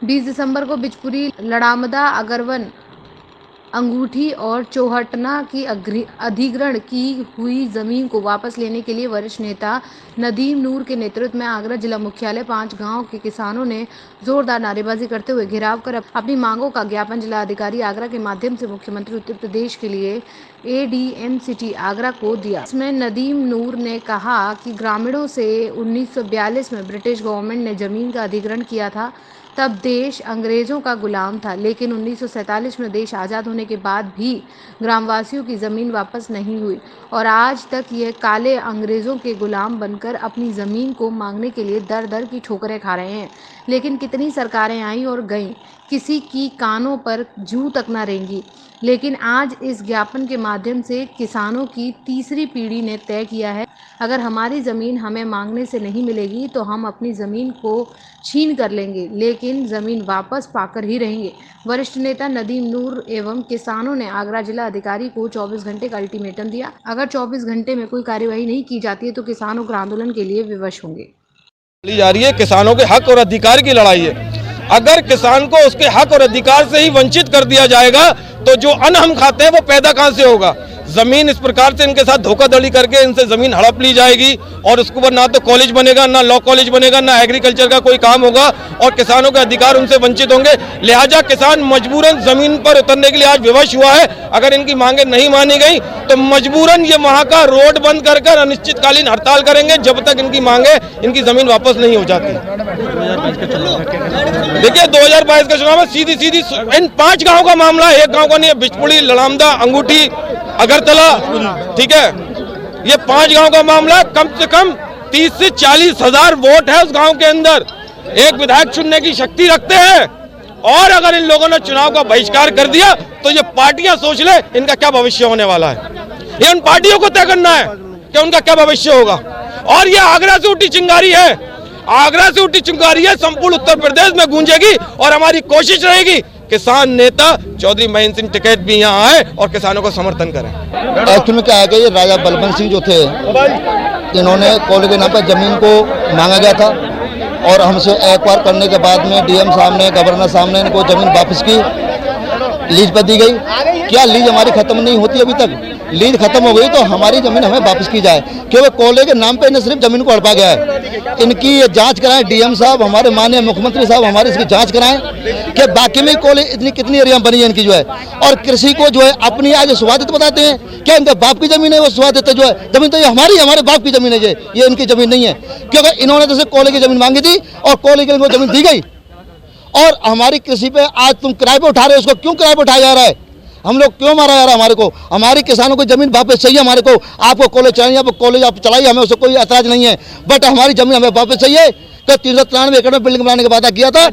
20 दिसंबर को बिचपुरी, लड़ामदा, अगरवन, अंगूठी और चौहटना की अधिग्रहण की हुई जमीन को वापस लेने के लिए वरिष्ठ नेता नदीम नूर के नेतृत्व में आगरा जिला मुख्यालय 5 गांव के किसानों ने जोरदार नारेबाजी करते हुए घेराव कर अपनी मांगों का ज्ञापन जिला अधिकारी आगरा के माध्यम से मुख्यमंत्री उत्तर प्रदेश के लिए ADM सिटी आगरा को दिया। इसमें नदीम नूर ने कहा कि ग्रामीणों से 1942 में ब्रिटिश गवर्नमेंट ने जमीन का अधिग्रहण किया था। तब देश अंग्रेजों का गुलाम था, लेकिन 1947 में देश आज़ाद होने के बाद भी ग्रामवासियों की ज़मीन वापस नहीं हुई और आज तक ये काले अंग्रेज़ों के गुलाम बनकर अपनी ज़मीन को मांगने के लिए दर दर की ठोकरें खा रहे हैं। लेकिन कितनी सरकारें आई और गईं, किसी की कानों पर जूं तक न रेंगी। लेकिन आज इस ज्ञापन के माध्यम से किसानों की तीसरी पीढ़ी ने तय किया है, अगर हमारी ज़मीन हमें मांगने से नहीं मिलेगी तो हम अपनी ज़मीन को छीन कर लेंगे, लेकिन ज़मीन वापस पाकर ही रहेंगे। वरिष्ठ नेता नदीम नूर एवं किसानों ने आगरा जिला अधिकारी को 24 घंटे का अल्टीमेटम दिया। अगर 24 घंटे में कोई कार्यवाही नहीं की जाती है तो किसान उग्र आंदोलन के लिए विवश होंगे। जा रही है किसानों के हक और अधिकार की लड़ाई है। अगर किसान को उसके हक और अधिकार से ही वंचित कर दिया जाएगा तो जो अन्न हम खाते हैं वो पैदा कहां से होगा। जमीन इस प्रकार से इनके साथ धोखाधड़ी करके इनसे जमीन हड़प ली जाएगी और उसके ऊपर ना तो कॉलेज बनेगा, ना लॉ कॉलेज बनेगा, ना एग्रीकल्चर का कोई काम होगा और किसानों के अधिकार उनसे वंचित होंगे। लिहाजा किसान मजबूरन जमीन पर उतरने के लिए आज विवश हुआ है। अगर इनकी मांगे नहीं मानी गई तो मजबूरन ये वहां का रोड बंद कर अनिश्चितकालीन हड़ताल करेंगे जब तक इनकी मांगे, इनकी जमीन वापस नहीं हो जाती। देखिए 2022 का चुनाव में सीधी इन 5 गाँव का मामला है, एक गाँव का नहीं है। बिचपुरी, लड़ामदा, अंगूठी, अगरतला, ठीक है, ये 5 गांव का मामला। कम से कम 30 से 40 हजार वोट है उस गांव के अंदर। एक विधायक चुनने की शक्ति रखते हैं और अगर इन लोगों ने चुनाव का बहिष्कार कर दिया तो ये पार्टियां सोच ले इनका क्या भविष्य होने वाला है। ये उन पार्टियों को तय करना है कि उनका क्या भविष्य होगा। और ये आगरा से उठी चिंगारी है, आगरा से उठी चिंगारी है, संपूर्ण उत्तर प्रदेश में गूंजेगी और हमारी कोशिश रहेगी किसान नेता चौधरी महेंद्र सिंह टिकैत भी यहाँ आए और किसानों को समर्थन करें। एक्चुअली में क्या है कि ये राजा बलवंत सिंह जो थे, इन्होंने कॉलेज के नाम पर जमीन को मांगा गया था और हमसे एक्वायर करने के बाद में DM साहब ने, गवर्नर साहब ने इनको जमीन वापस की, लीज पर दी गई। क्या लीज हमारी खत्म नहीं होती? अभी तक लीज खत्म हो गई तो हमारी जमीन हमें वापस की जाए, क्योंकि कॉलेज के नाम पे इन्हें सिर्फ जमीन को हड़पा गया है। इनकी ये जांच कराएं, DM साहब, हमारे माननीय मुख्यमंत्री साहब हमारी इसकी जांच कराएं कि बाकी में कॉलेज इतनी कितनी एरिया बनी है इनकी जो है। और कृषि को जो है अपनी आज स्वादित बताते हैं, क्या इनके बाप की जमीन है वो स्वादित जो है जमीन, तो ये हमारे बाप की जमीन है, ये इनकी जमीन नहीं है। क्योंकि इन्होंने जैसे कॉलेज की जमीन मांगी थी और कॉलेज की जमीन दी गई और हमारी कृषि पे आज तुम किराए पे उठा रहे हो, उसको क्यों किराए पे उठाया जा रहा है? हम लोग क्यों मारा जा रहा है हमारे को? हमारी किसानों को जमीन वापस चाहिए हमारे को। आपको कॉलेज चाहिए, आप कॉलेज आप चलाइए, हमें उससे कोई ऐतराज नहीं है, बट हमारी जमीन हमें वापस चाहिए। तो 393 एकड़ में बिल्डिंग बनाने का वादा किया था।